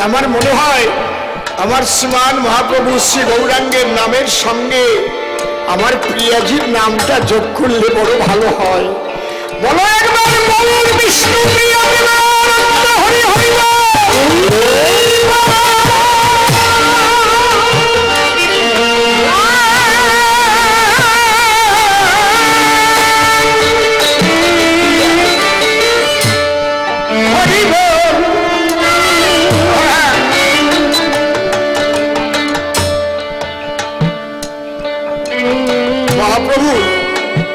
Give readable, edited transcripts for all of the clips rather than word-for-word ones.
আমার মনে হয় আমার শ্রীমান মহাপ্রভু শ্রী গৌরাঙ্গের নামের সঙ্গে আমার প্রিয়াজির নামটা যোগ করলে বড় ভালো হয়। বলো একবার বলুন বিষ্ণু প্রিয়া হরি হরি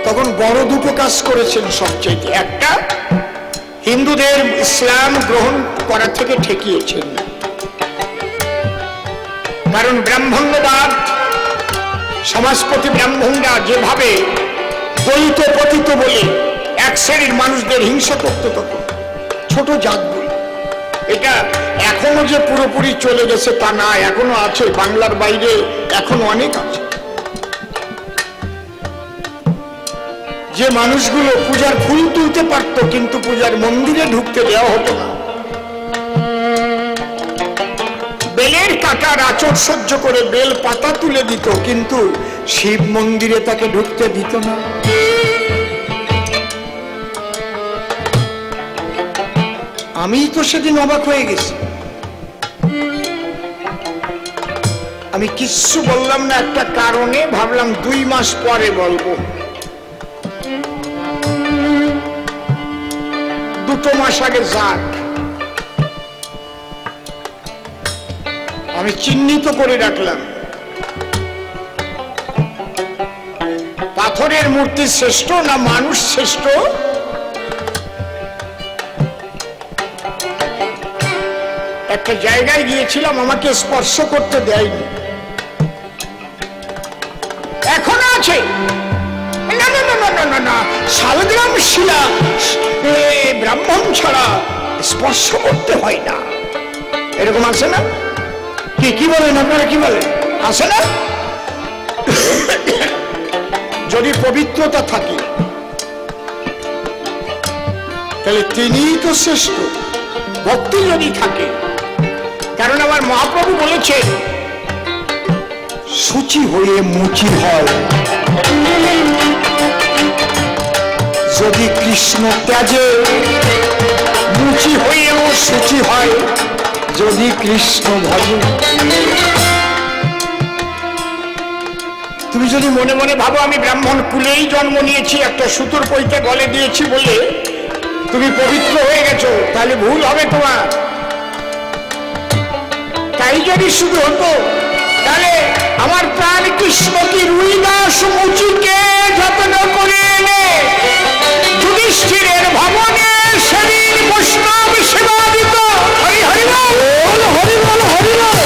তখন বড় দুটো কাজ করেছেন সবচেয়ে। একটা, হিন্দুদের ইসলাম গ্রহণ করা থেকে ঠেকিয়েছেন, কারণ ব্রাহ্মণ্যবাদ সমাজপতি ব্রাহ্মণরা যেভাবে দলিত পতিত বলে এক শ্রেণীর মানুষদের হিংসা করতে, তখন ছোট জাত বলে, এটা এখনো যে পুরোপুরি চলে গেছে তা না, এখনো আছে, বাংলার বাইরে এখনো অনেক আছে। যে মানুষগুলো পূজার ফুল তুলতে পারত কিন্তু পূজার মন্দিরে ঢুকতে দেওয়া হতো না, বেলের কাটার আচর সহ্য করে বেল পাতা তুলে দিত কিন্তু শিব মন্দিরে তাকে ঢুকতে দিত না। আমি তো সেদিন অবাক হয়ে গেছি। আমি কিচ্ছু বললাম না একটা কারণে, ভাবলাম 2 মাস পরে বলবো। 2 মাস আগে যাক আমি চিহ্নিত করে রাখলাম, পাথরের মূর্তি শ্রেষ্ঠ না মানুষ শ্রেষ্ঠ? একটা জায়গায় গিয়েছিলাম, আমাকে স্পর্শ করতে দেয়নি, এখন আছে না না না না না না, শালগ্রাম শিলা ব্রাহ্মণ ছাড়া স্পর্শ করতে হয় না, এরকম আছে না? কি বলেন আপনারা, কি বলেন? আছে না? যদি পবিত্রতা থাকে তাহলে তিনিই তো শ্রেষ্ঠ, ভক্তি যদি থাকে। কারণ আমার মহাপ্রভু বলেছেন শুচি হয়ে মুচি হয়, যদি কৃষ্ণ ত্যাজে মুচি হয়েও শুচি হয়, যদি কৃষ্ণ ভজে। তুমি যদি মনে মনে ভাবো আমি ব্রাহ্মণ কুলেই জন্ম নিয়েছি, একটা সুতোর পৈতে গলে দিয়েছি বলে তুমি পবিত্র হয়ে গেছো, তাহলে ভুল হবে তোমার। তাই যদি শুধু হতো তাহলে আমার প্রাণ কৃষ্ণ কি রুই দাস মুচিকে যত্ন করে এনে যুধিষ্ঠিরের ভবনে সেদিন বৈষ্ণব সেবা দিত। হরি হরি বল, হরি বল, হরি বল।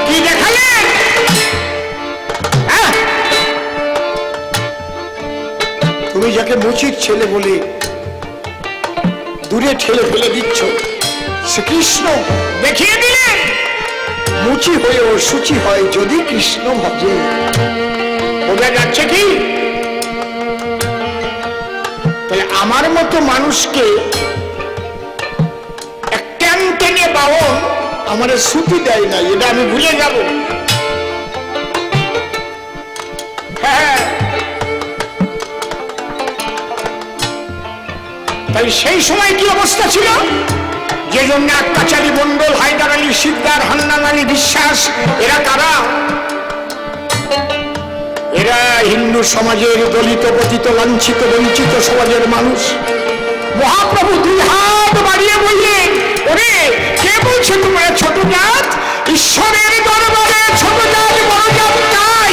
কি দেখালেন? তুমি যাকে মুচির ছেলে বলে দূরে ঠেলে ফেলে দিচ্ছ, শ্রীকৃষ্ণ দেখিয়ে দিলেন মুচি হয়েও শুচি হয় যদি কৃষ্ণ ভজে। বোঝা যাচ্ছে কি? তাহলে আমার মতো মানুষকে ট্যান টেনে বাবন আমার শ্রুতি দেয় না, এটা আমি ভুলে যাব। হ্যাঁ, তাই সেই সময় কি অবস্থা ছিল? যে জন্য কাচারি মন্ডল, হায়দার আলী সিকদার, হান্নান আলী বিশ্বাস, এরা কারা? এরা হিন্দু সমাজের দলিত পতিত লাঞ্ছিত বঞ্চিত সমাজের মানুষ। মহাপ্রভু 2 হাত বাড়িয়ে বললেন, ওরে কে বলছে তোমরা ছোট জাত? ঈশ্বরের দরবারে ছোট জাত বড় জাত নাই,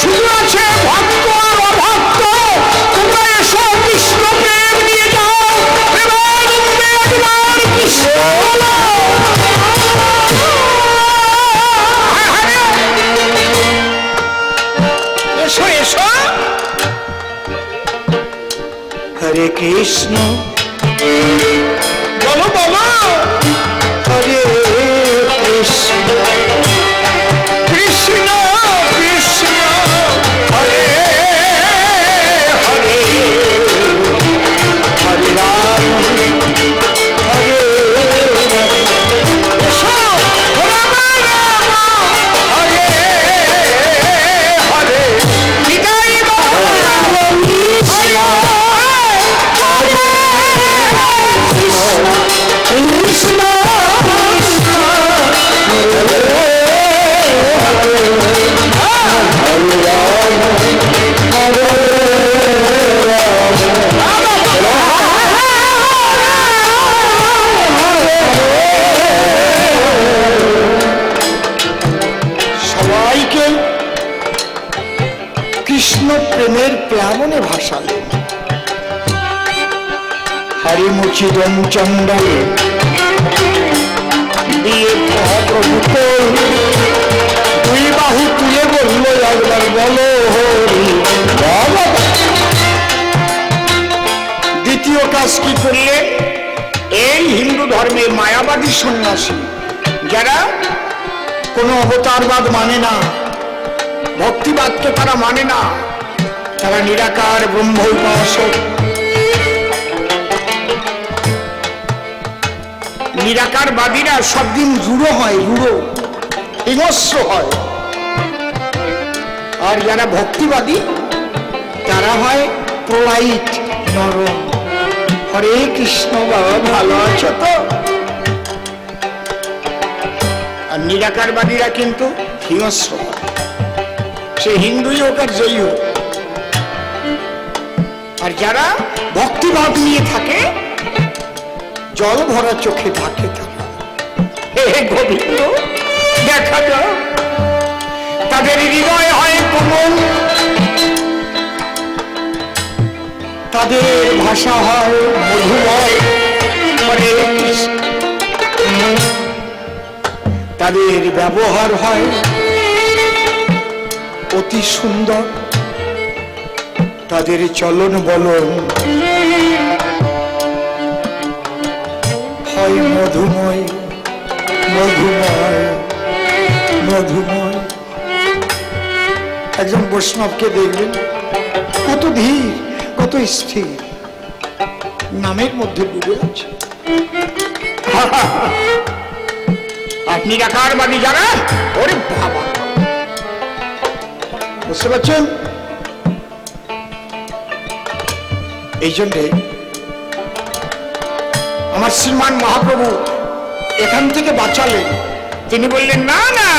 শুধু আছে ভক্ত আর অভক্ত। তোমরা এসো কৃষ্ণ প্রেম নিয়ে যাও, কৃষ্ণ এসো এসো। হরে কৃষ্ণ বলো বলো, হরে কৃষ্ণ কৃষ্ণ কৃষ্ণ হরে হরে, হরে রাম হরে রাম উচিতম চণ্ডাল দিয়ে মহাপ্রভু দুই বাহু তুলে বললো একবার বলো হরি বলো। দ্বিতীয় কাজ কি করলে? এই হিন্দু ধর্মে মায়াবাদী সন্ন্যাসী যারা কোনো অবতারবাদ মানে না, ভক্তিবাদকে তারা মানে না, তারা নিরাকার ব্রহ্ম উপাসক। নিরাকারবাদীরা সব দিন রূঢ় হয়, রূঢ় হিংস্র হয়। আর যারা ভক্তিবাদী তারা হয় প্রলাইট, নরম। হরে কৃষ্ণ, বাবা ভালো আছো তো? আর নিরাকারবাদীরা কিন্তু হিংস্র, সে হিন্দুই হোক আর যেই হোক। আর যারা ভক্তিভাব নিয়ে থাকে জল ভরা চোখে থাকে তারা। হে গোবিন্দ, দেখা যাও তাদের হৃদয় হয় কোমল, তাদের ভাষা হয় মধুময়, তাদের ব্যবহার হয় অতি সুন্দর, তাদের চলন বলন হয় মধুময়, মধুময়, মধুময়। একজন বৈষ্ণবকে দেখবেন কত ধীর, কত স্থির, নামের মধ্যে ডুবে আছে। আর নিরাকারবাদী যারা, ওরে বাবা, বুঝতে পারছেন? এই জন্যে আমার শ্রীমান মহাপ্রভু এখান থেকে বাঁচালেন। তিনি বললেন না না,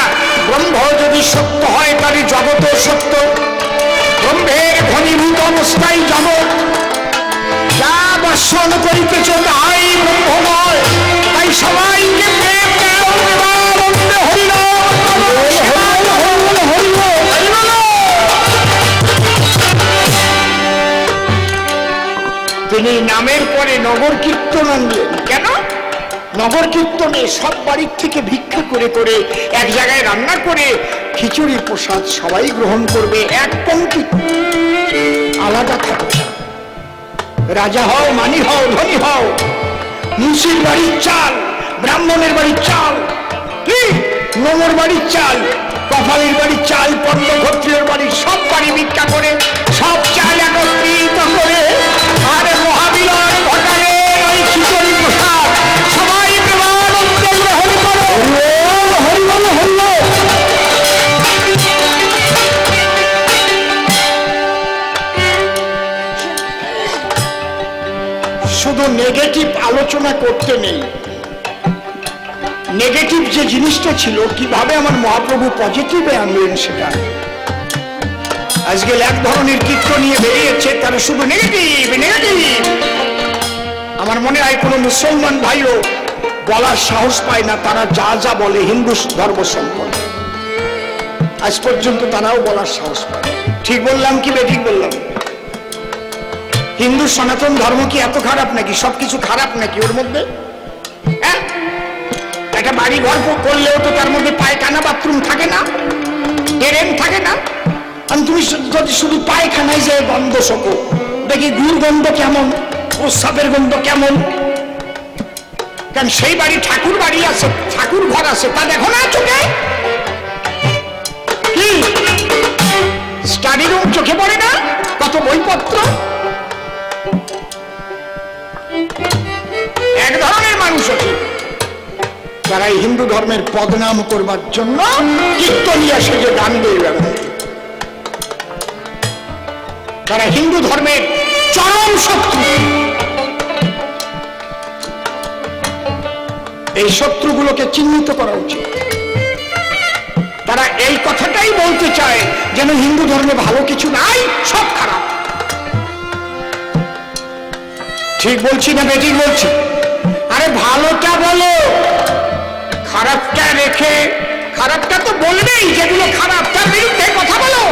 ব্রহ্ম যদি সত্য হয় তারই জগৎ সত্য, ব্রহ্মের ঘনীভূত অবস্থায় জগৎ, যা দর্শন করিতেছ তাই ব্রহ্মময়। তাই সবাইকে প্রেম দাও, তিনি নামের পরে নগর কীর্তন আনলেন। কেন? নগর কীর্তনে সব বাড়ির থেকে ভিক্ষা করে করে এক জায়গায় রান্না করে খিচুড়ি প্রসাদ সবাই গ্রহণ করবে, এক পঙ্ক্তি, আলাদা থাকবে। রাজা হও, মানি হও, ধনী হও, মুন্সির বাড়ির চাল, ব্রাহ্মণের বাড়ির চাল, কি নোমর বাড়ির চাল, কপালের বাড়ির চাল, পণ্ড ক্ষত্রিয়ের বাড়ির সব বাড়ি ভিক্ষা করে সব চাল একত্রিত করে আর মহাবিলাস ঘটালে ওই খিচুড়ি প্রসাদ সবাই প্রেমানন্দ গ্রহণ করো। হরি বল, হরি বল। শুধু নেগেটিভ আলোচনা করতে নেই, নেগেটিভ যে জিনিসটা ছিল কিভাবে আমার মহাপ্রভু পজিটিভে আনলেন সেটা। আজকে এক ধরনের কীর্তন নিয়ে বেরিয়েছে, তারা শুধু নেগেটিভ নেগেটিভ। আমার মনে হয় কোনো মুসলমান ভাইও বলার সাহস পায় না তারা যা যা বলে হিন্দু ধর্ম সম্পর্কে। আজ পর্যন্ত তারাও বলার সাহস পায়। ঠিক বললাম কি বেঠিক বললাম? হিন্দু সনাতন ধর্ম কি এত খারাপ নাকি? সবকিছু খারাপ নাকি ওর মধ্যে? হ্যাঁ, একটা বাড়ি ঘর করলেও তো তার মধ্যে পায়খানা বাথরুম থাকে না, ড্রেন থাকে না। আর তুমি যদি শুধু পায়খানায় যে গন্ধ শোকো, দেখি গুড় গন্ধ কেমন, প্রস্রাবের গন্ধ কেমন। কারণ সেই বাড়ি ঠাকুর বাড়ি আছে, ঠাকুর ঘর আছে, তা দেখো না চোখে? কি স্টাডি রুম চোখে পড়ে না? কত বইপত্র। এক ধরনের মানুষ আছে যারা এই হিন্দু ধর্মের বদনাম করবার জন্য কীর্তনিয়া সেজে গান দিয়ে বেড়ায়। তারা হিন্দু ধর্মের চরম শত্রু। এই শত্রুগুলোকে চিহ্নিত করা উচিত। তারা এই কথাটাই বলতে চায় যেন হিন্দু ধর্মে ভালো কিছু নাই, সব খারাপ। ঠিক বলছি না বেঠিক বলছি? আরে ভালোটা বলো, খারাপটা রেখে, খারাপটা তো বলবেই, যেগুলো খারাপ তার বিরুদ্ধে কথা বলো,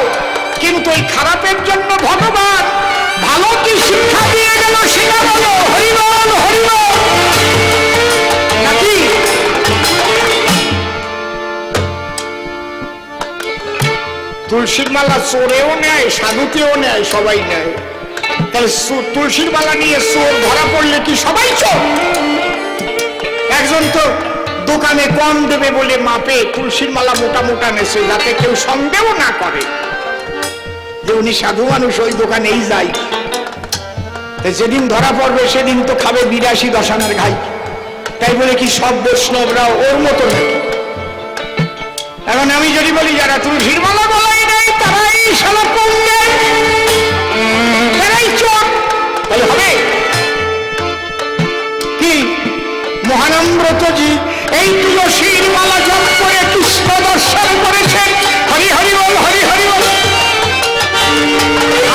কিন্তু এই খারাপের জন্য ভগবান ভালো কি শিক্ষা দিয়ে গেল সেটা বলো। হরিবল হরিবল নাকি? তুলসীর মালা চোরেও নেয়, সাধুতেও নেয়, সবাই নেয়। তাহলে তুলসীর মালা নিয়ে চোর ধরা পড়লে কি সবাই চোর? একজন তো দোকানে কম দেবে বলে মাপে তুলসীর মালা মোটা মোটা নেছে, যাতে কেউ সন্দেহ না করে যে উনি সাধু মানুষ, ওই দোকানেই যায়। যেদিন ধরা পড়বে সেদিন তো খাবে 82 দশানের ঘাই। তাই বলে কি সব বৈষ্ণবরা ওর মতো নাকি? এখন আমি যদি বলি যারা তুলসীর মালা বলাই নাই তারাই শালা পঙ্গে, তারাই চোর, তাহলে হবে কি? মহানম্রতজি এই তুলসীর মালা জপ করে কৃষ্ণ দর্শন করেছেন। হরি হরি বল, হরি হরি বল।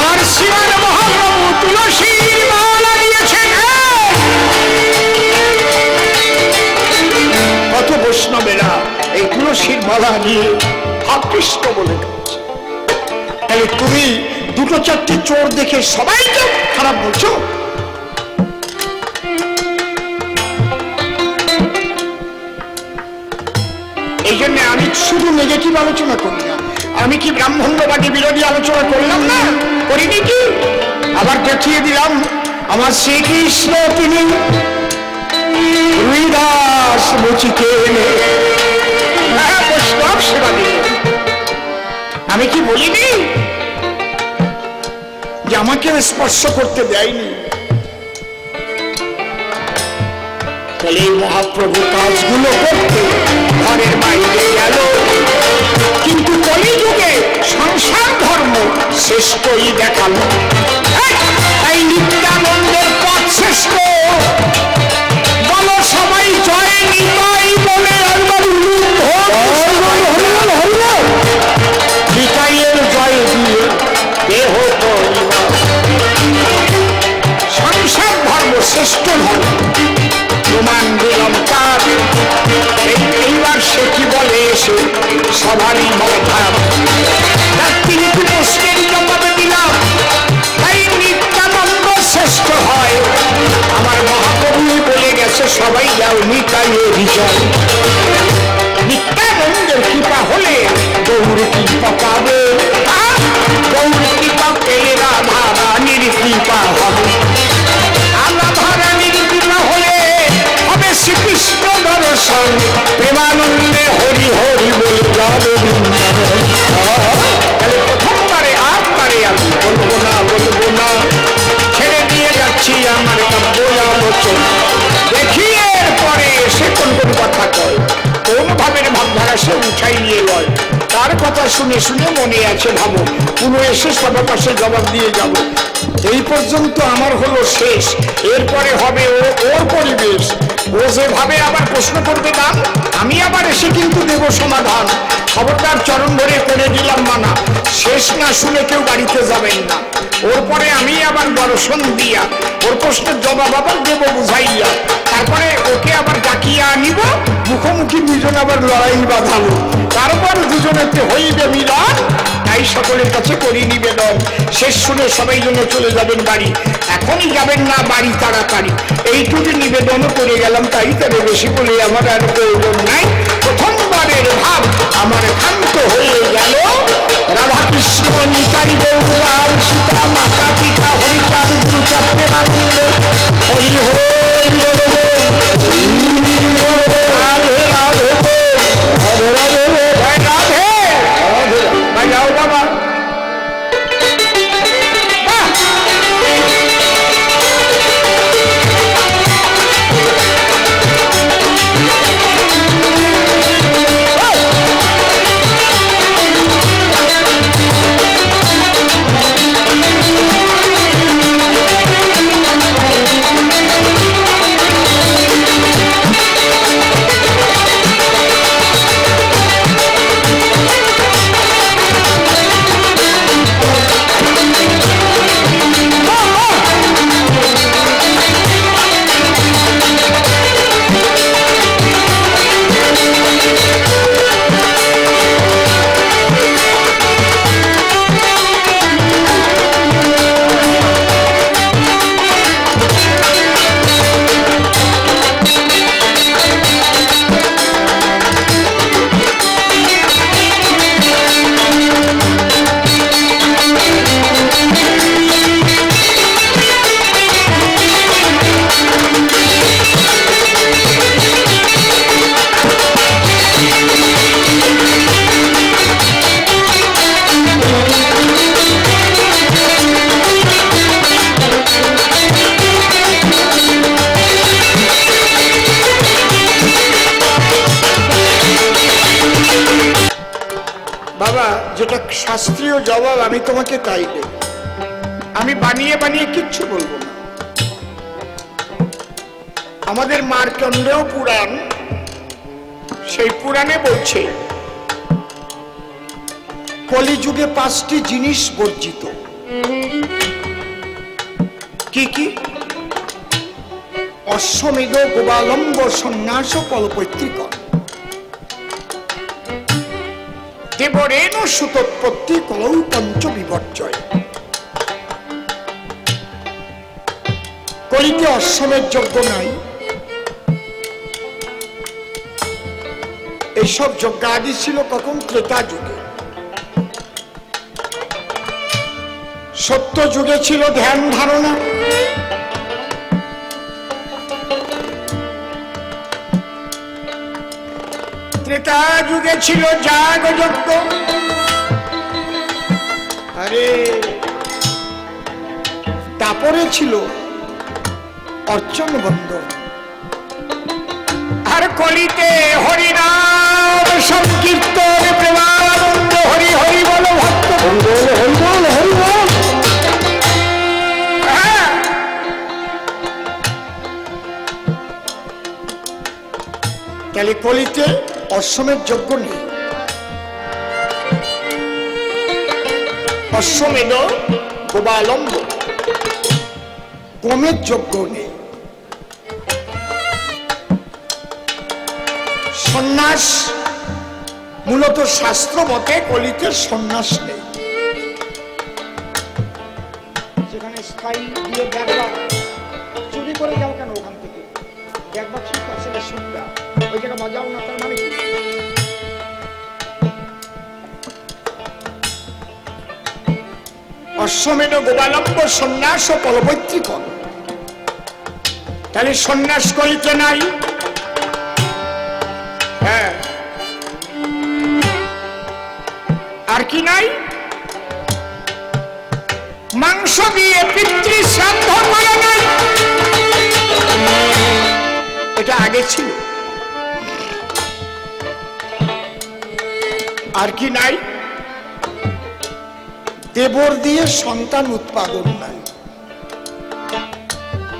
আর শ্রীমান মহাপ্রভু তুলসীর মালা দিয়েছেন। কত বৈষ্ণবেরা এই তুলসীর মালা নিয়ে আকৃষ্ট বলে গেছে। তাহলে তুমি দুটো চারটি চোর দেখে সবাই তো খারাপ বলছো? এই জন্য আমি শুধু নেগেটিভ আলোচনা করি না। আমি কি ব্রাহ্মণ্যবাদী বিরোধী আলোচনা করলাম না? করিনি কি? আবার দেখিয়ে দিলাম আমার শ্রীকৃষ্ণ তিনি রুইদাস মুচিকে বৈষ্ণব সেবা দিলেন। আমি কি বলিনি যে আমাকে স্পর্শ করতে দেয়নি? তাহলে এই মহাপ্রভু কাজগুলো করতে ঘরের বাইরে গেল, কিন্তু কলিযুগে সংসার ধর্ম শ্রেষ্ঠই দেখালো। এই নিত্যানন্দের পথ শ্রেষ্ঠ, বলো সবাই জয় নিতাই বলে। নিতাইয়ের জয় দিয়ে দেহ সংসার ধর্ম শ্রেষ্ঠ ধর্ম প্রমাণ দিলাম তার। এইবার সে কি বলে এসে সবারই মতাম, তার তিনটি প্রশ্নের জবাবে দিলাম। তাই নিত্যানন্দ শ্রেষ্ঠ হয়, আমার মহাপ্রভু বলে গেছে সবাই যাও নিতাইয়ে বিজয়। নিত্যানন্দের কৃপা হলে গৌর কৃপা পাবে, গৌর কৃপা পেলে রাধা রানীর কৃপা হবে। রাধা রানীর কৃপা হলে হবে শ্রীকৃষ্ণ দর্শন, প্রেমানন্দে হরি হরি বলে যাবে। তাহলে প্রথমবারে আরবারে আমি বলবো না, ছেড়ে দিয়ে যাচ্ছি আমার কাব্য আলোচন। দেখি এরপরে সে কোন কোন কথা কয়, কোন ভাবের ভাবধারা সে উঠাই নিয়ে লয়। তার কথা শুনে শুনে মনে আছে ভাবো, পুরো এসে সবার পাশে জবাব দিয়ে যাব। এই পর্যন্ত আমার হলো শেষ, এরপরে হবে ওর পরিবেশ। ও যেভাবে আবার প্রশ্ন করবে দাম, আমি আবার এসে কিন্তু দেব সমাধান। খবরদার চরণ ধরে করে দিলাম মানা, শেষ না শুনে কেউ বাড়িতে যাবেন না। ওর পরে আমি আবার দর্শন দিয়া ওর প্রশ্নের জবাব আবার দেবো বুঝাইয়া, তারপরে ওকে আবার ডাকিয়া আনিব, মুখোমুখি দুজন আবার লড়াই বাঁধাবো, তারপর দুজনেতে হইবে মিলন। তাই সকলের কাছে করি নিবেদন, শেষ শুনে সবাই জন্য চলে যাবেন বাড়ি। এখনই যাবেন না বাড়ি তাড়াতাড়ি, এইটুকু নিবেদনও করে গেলাম। তাই তবে বেশি বলে আমার আর প্রয়োজন নাই। প্রথমবারের ভাব আমার ক্ষান্ত হয়ে গেল। রাধাকৃষ্ণ নিতাই গৌরাম সীতা মাতা পিতা হরিচাঁদ গুরু চাপে আনন্দ হরি হরি যাও বাবা। এটা শাস্ত্রীয় জবাব, আমি তোমাকে তাই দেব। আমি বানিয়ে বানিয়ে কিচ্ছু বলবো না। আমাদের মার্কণ্ডেয় পুরাণ, সেই পুরাণে বলছে কলিযুগে 5টি জিনিস বর্জিত। কি কি? অশ্বমেধ, গোবালম্ব, সন্ন্যাস, কল্পৈত্রিকর, দেবরেণ সুতোৎপত্তি, কলৌ পঞ্চ বিপর্যয়। কলিতে অশ্বমেধ যজ্ঞ নাই। এইসব যজ্ঞ আদি ছিল কখন? ত্রেতা যুগে। সত্য যুগে ছিল ধ্যান ধারণা। ত্রেতা যুগে ছিল যাগ যজ্ঞ। আরে তারপরে ছিল অর্চন বন্দন। আর কলিতে হরিনাম সংকীর্তন, প্রেমানন্দ, হরি হরি বল, ভক্ত হরি বল, হরি বল, হরি বল। তাহলে কলিতে অশ্বমেধ যজ্ঞ নেই। অশ্বমেধ, গোবালম্ব, গোমের যজ্ঞ নেই। সন্ন্যাস, মূলত শাস্ত্র মতে কলিতে সন্ন্যাস নেই। সেখানে স্থায়ী দিয়ে দেখবা, চুরি করে যাও কেন ওখান থেকে? দেখবা ঠিক আছে, শুনবা, ওই জায়গা বাজাও না, তার মানে অশ্বমেধ, গোবালম্ব, সন্ন্যাস ও কল্পৈত্রিকর। তাহলে সন্ন্যাস কলিতে নাই। হ্যাঁ, আর কি নাই? মাংস দিয়ে পিতৃ শ্রাদ্ধ করা নাই। এটা আগে ছিল। আর কি নাই? দেবর দিয়ে সন্তান উৎপাদন নাই।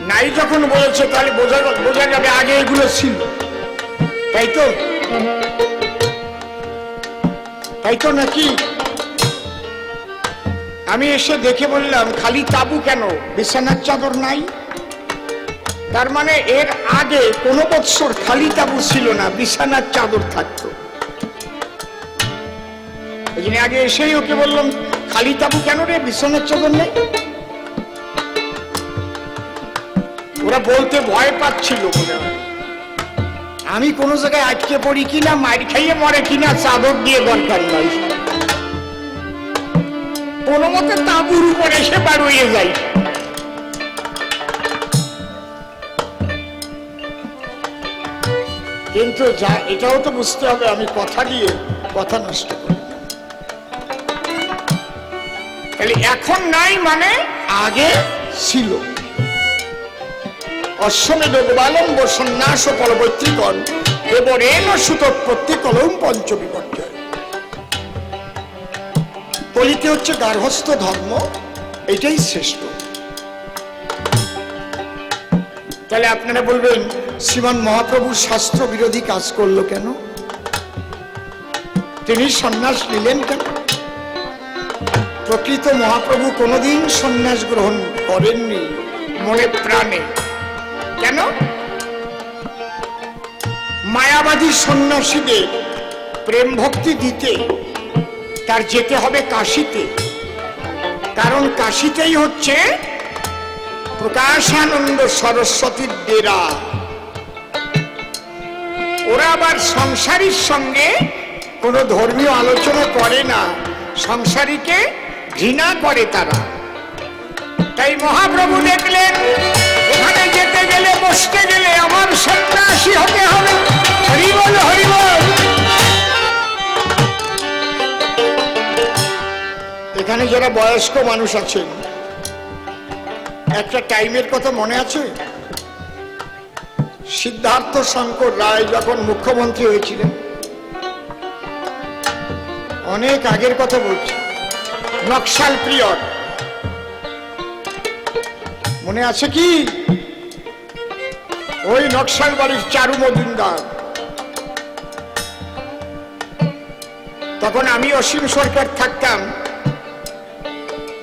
নাই যখন বলেছে তাহলে বোঝা যাবে আগে এগুলো ছিল, তাই তো? তাই তো নাকি? আমি এসে দেখে বললাম খালি তাবু কেন, বিছানার চাদর নাই? তার মানে এর আগে কোনো বৎসর খালি তাবু ছিল না, বিছানার চাদর থাকতো। এই জন্য আগে এসেই ওকে বললাম খালি তাবু কেন রে, বিছানার চাদর নেই? ওরা বলতে ভয় পাচ্ছিল। আমি কোনো জায়গায় আটকে পড়ি কিনা, মার খাইয়ে মরে কিনা, চাদর দিয়ে দরকার নয়, কোনো মতে তাঁবুর উপরে এসে বার হয়ে যাই। কিন্তু যা, এটাও তো বুঝতে হবে আমি কথা দিয়ে কথা নষ্ট করি। তাহলে এখন নাই মানে আগে ছিল। অশ্বমেধ, গোবালম্ব, সন্ন্যাস ও কল্পৈত্রিকর, দেবরেণ সুতোৎপত্তি, কলৌ পঞ্চ বিপর্যয়। কলিতে হচ্ছে গার্হস্থ্য ধর্ম, এটাই শ্রেষ্ঠ। তাহলে আপনারা বলবেন শ্রীমান মহাপ্রভু শাস্ত্র বিরোধী কাজ করলো কেন? তিনি সন্ন্যাস নিলেন কেন? প্রকৃত মহাপ্রভু কোনোদিন সন্ন্যাস গ্রহণ করেননি মনে প্রাণে। কেন? মায়াবাদী সন্ন্যাসীদের প্রেম ভক্তি দিতে তার যেতে হবে কাশীতে, কারণ কাশীতেই হচ্ছে প্রকাশানন্দ সরস্বতীর ডেরা। ওরা আবার সংসারীর সঙ্গে কোনো ধর্মীয় আলোচনা করে না, সংসারীকে ঘৃণা করে তারা। তাই মহাপ্রভু দেখলেন ওখানে যেতে গেলে, বসতে গেলে আমার সন্ন্যাসী হতে হবে। হরিবল, হরিবল। এখানে যারা বয়স্ক মানুষ আছেন, একটা টাইমের কথা মনে আছে? সিদ্ধার্থ শঙ্কর রায় যখন মুখ্যমন্ত্রী হয়েছিলেন, অনেক আগের কথা বলছি, নকশাল পিরিয়ড মনে আছে কি? ওই নকশাল বাড়ির চারু মজুমদার, তখন আমি অসীম সরকার থাকতাম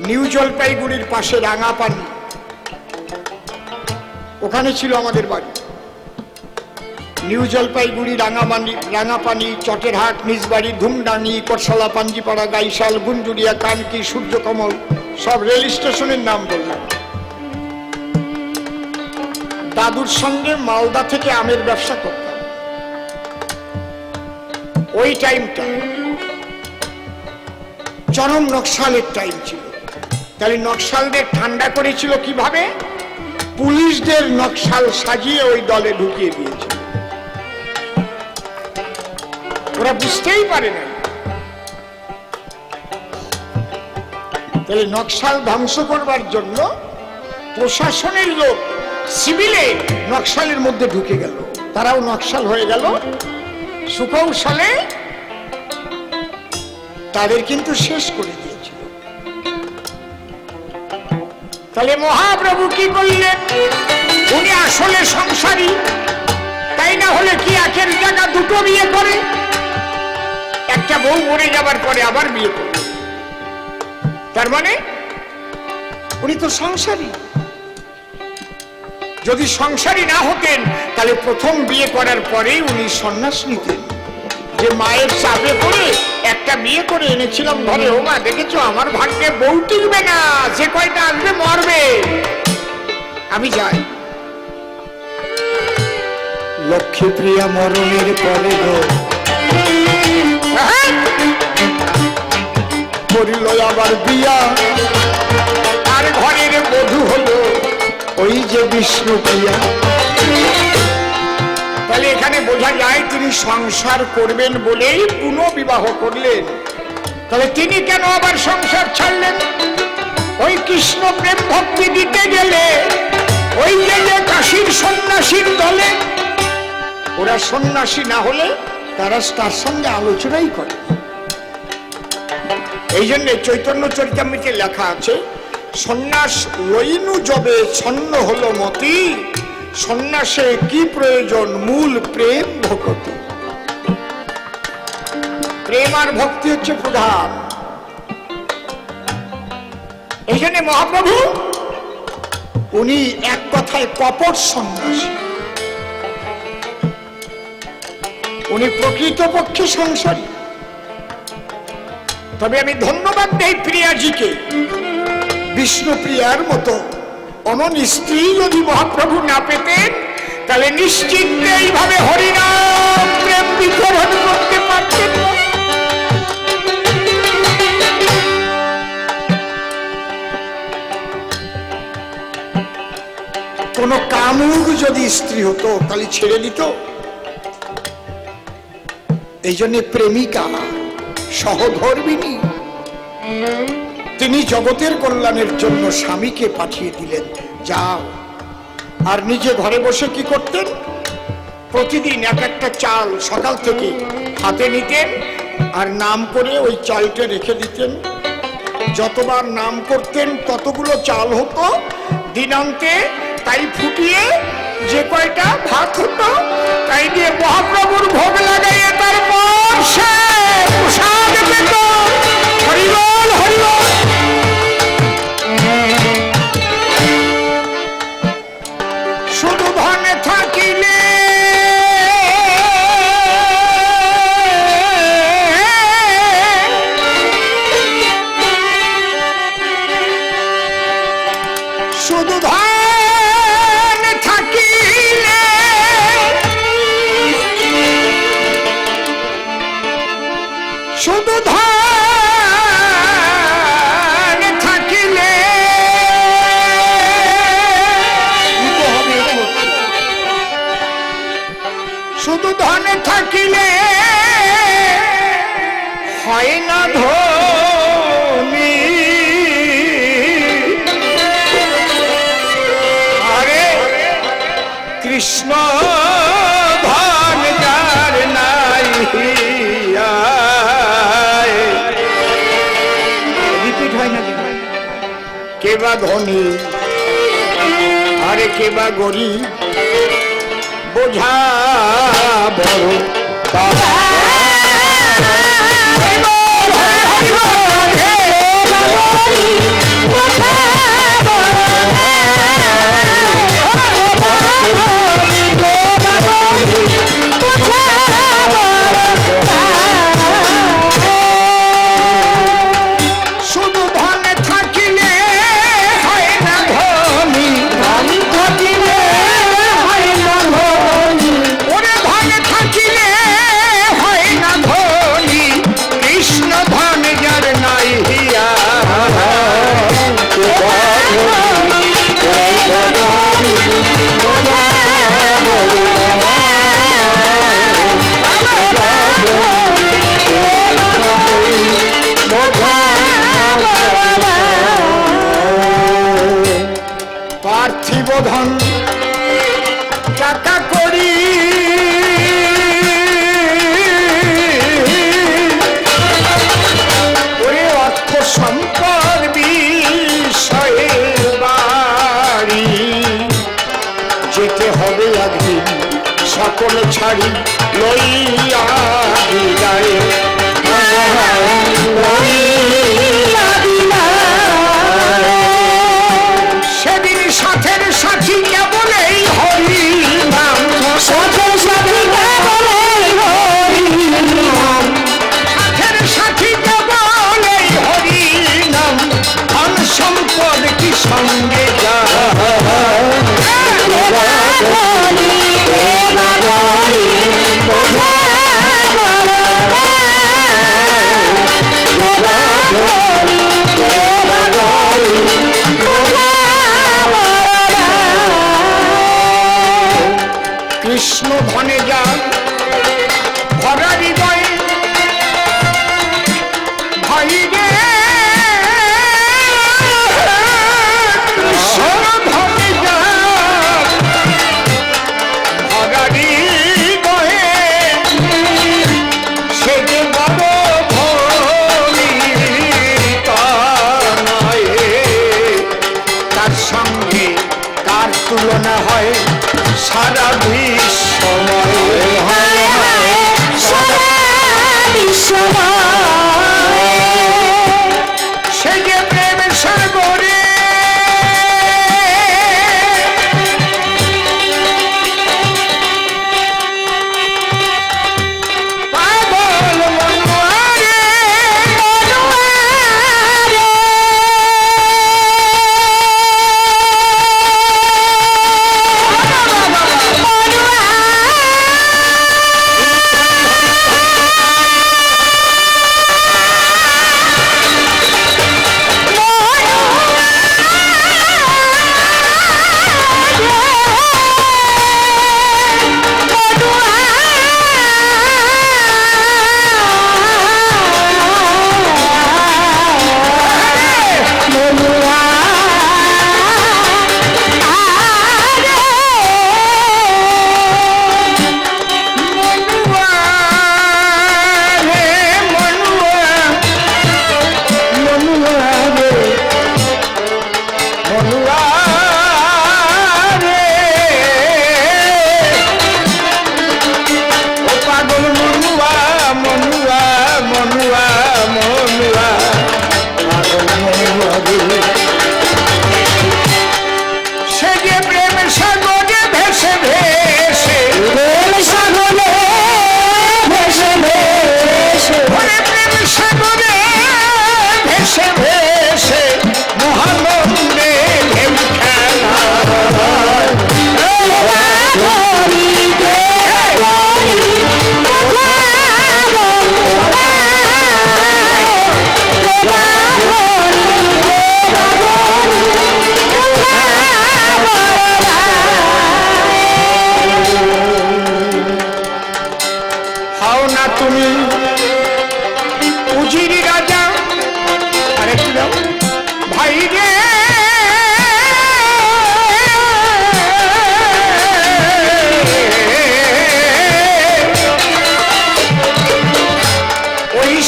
নিউ জলপাইগুড়ির পাশে রাঙাপানি, ওখানে ছিল আমাদের বাড়ি। নিউ জলপাইগুড়ি, রাঙাপানি, চটেরহাট, নিজবাড়ি, ধুমডাঙ্গি, করশালা, পাঞ্জিপাড়া, গাইশাল, গুঞ্জুরিয়া, কানকি, সূর্যকমল, সব রেল স্টেশনের নাম বললাম। দাদুর সঙ্গে মালদা থেকে আমের ব্যবসা করতাম। ওই টাইমটা চরম নকশালের টাইম ছিল। তাহলে নকশালদের ঠান্ডা করেছিল কিভাবে? পুলিশদের নকশাল সাজিয়ে ওই দলে ঢুকিয়ে দিয়েছিল। ওরা বুঝতেই পারে না। তাহলে নকশাল ধ্বংস করবার জন্য প্রশাসনের লোক সিভিলে নকশালের মধ্যে ঢুকে গেল, তারাও নকশাল হয়ে গেল। সুকৌশলে তাদের কিন্তু শেষ করে দিয়েছিল। তাহলে মহাপ্রভু কি করলেন? উনি আসলে সংসারী, তাই না হলে কি একের জায়গা দুটো বিয়ে করে? একটা বউ মরে যাবার পরে আবার বিয়ে করে, তার মানে উনি তো সংসারী। যদি সংসারী না হতেন তাহলে প্রথম বিয়ে করার পরেই উনি সন্ন্যাস নিতেন। যে মায়ের চাপে পড়ে একটা বিয়ে করে এনেছিলাম ঘরে, ও মা দেখেছো আমার ভাগ্যে বউ টিকবে না, যে কয়টা আসবে মরবে, আমি যাই। লক্ষ্মী প্রিয়া মরণের পরে করিল আবার বিয়া, আর ঘরের বধূ হলো ওই যে বিষ্ণু প্রিয়া। তাহলে এখানে বোঝা যায় তিনি সংসার করবেন বলেই পুনঃবিবাহ করলেন। তাহলে তিনি কেন আবার সংসার ছাড়লেন? ওই কৃষ্ণ প্রেম ভক্তি দিতে গেলে ওই যে কাশীর সন্ন্যাসীর দলে, ওরা সন্ন্যাসী না হলে তারা তার সঙ্গে আলোচনাই করে। এই জন্য চৈতন্য চরিতামৃতে লেখা আছে, সন্ন্যাস লইনু যবে ছন্ন হলো মতি, সন্ন্যাসে কি প্রয়োজন মূল প্রেম ভক্তি। প্রেম আর ভক্তি হচ্ছে প্রধান। এই জন্য মহাপ্রভু উনি এক কথায় কপট সন্ন্যাসী, উনি প্রকৃতপক্ষে সংসারী। তবে আমি ধন্যবাদ দেই প্রিয়াজিকে, বিষ্ণুপ্রিয়ার মতো অনন স্ত্রী যদি মহাপ্রভু না পেতেন তাহলে নিশ্চিত এইভাবে হরিনাম প্রেম বিতরণ করতে পারতেন না। কোন কামুক যদি স্ত্রী হতো তাহলে ছেড়ে দিত। এই জন্য প্রেমিকা সহধর্মিনী, তিনি জগতের কল্যাণের জন্য স্বামীকে পাঠিয়ে দিলেন, যাও। আর নিজে ঘরে বসে কি করতেন? প্রতিদিন এক একটা চাল সকাল থেকে হাতে নিতেন আর নাম করে ওই চালটা রেখে দিতেন। যতবার নাম করতেন ততগুলো চাল হতো, দিনান্তে তাই ফুটিয়ে যে কয়টা ভাত হতো তাই দিয়ে মহাপ্রভুর ভোগ লাগাইয়ে তারপর সে প্রসাদ পেত। হরিবল হরিবল। শুধু ধনে থাকিলে শুধু ধন থাকিলে শুধু ধন থাকিলে শুধু ধন থাকিলে হয় না ধনী। আরে কৃষ্ণ ধন যার নাই বা ধনী আরে কে বা গরিব বোঝা বড় পার্থিব ধন টাকা করি ওরে অর্থ সম্পদ বিষয়ে বাড়ি যেতে হবে একদিন সকল ছাড়ি লইয়া বিদায় সেদিন সাথের সাথী কেবলেই হরি নাম সাথের সাথী কেবলেই হরি নাম সাথের সাথী কেবলেই হরি নাম ধন সম্পদ কি সঙ্গে কৃষ্ণ ধনে যা ভরা হৃদয়ে ভাই রে কৃষ্ণ ধনে যা ভরা হৃদয়ে সে যে বড় ধনী তা নয় তার সঙ্গে তার তুলনা হয় সারা বিশ্বময় সারা বিশ্বময় সে যে প্রেম সাগরে পাগল মনোয়ারে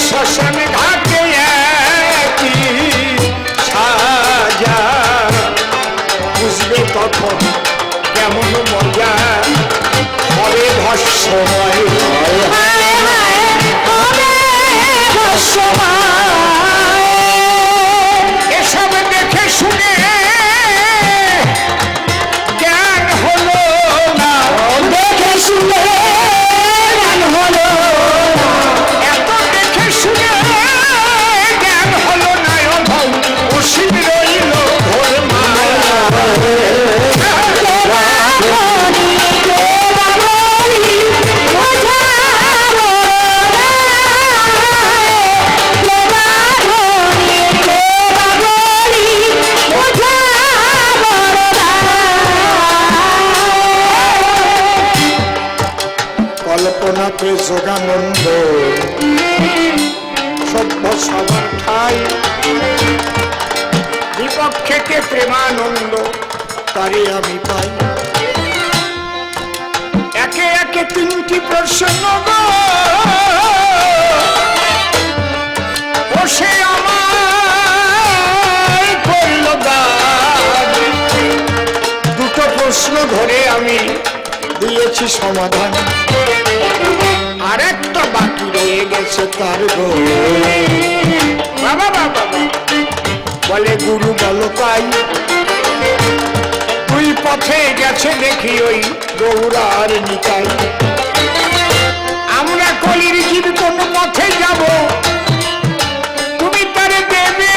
শ্মশান ঘাটে একই সাজা কল্পনাতে যোগানন্দ সভ্য সবার ঠাই বিপক্ষেকে প্রেমানন্দ তারে আমি পাই একে একে তিনটি প্রশ্ন বসে আমার করল দুটো প্রশ্ন ধরে আমি দিয়েছি সমাধান আরেকটা বাকি রয়ে গেছে তার গো বাবা বাবা বলে গুরু বলো তাই তুই পথে গেছে দেখি ওই গৌরার নিতাই আমরা কলির জীব কোন পথে যাব তুমি তারে দেবে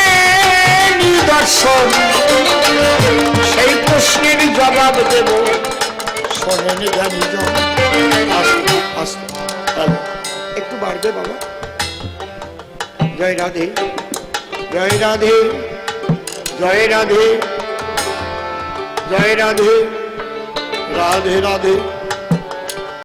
নিদর্শন সেই প্রশ্নের জবাব দেব শোনেন জানি একটু বাড়বে বাবা জয় রাধে জয় রাধে জয় রাধে জয় রাধে রাধে রাধে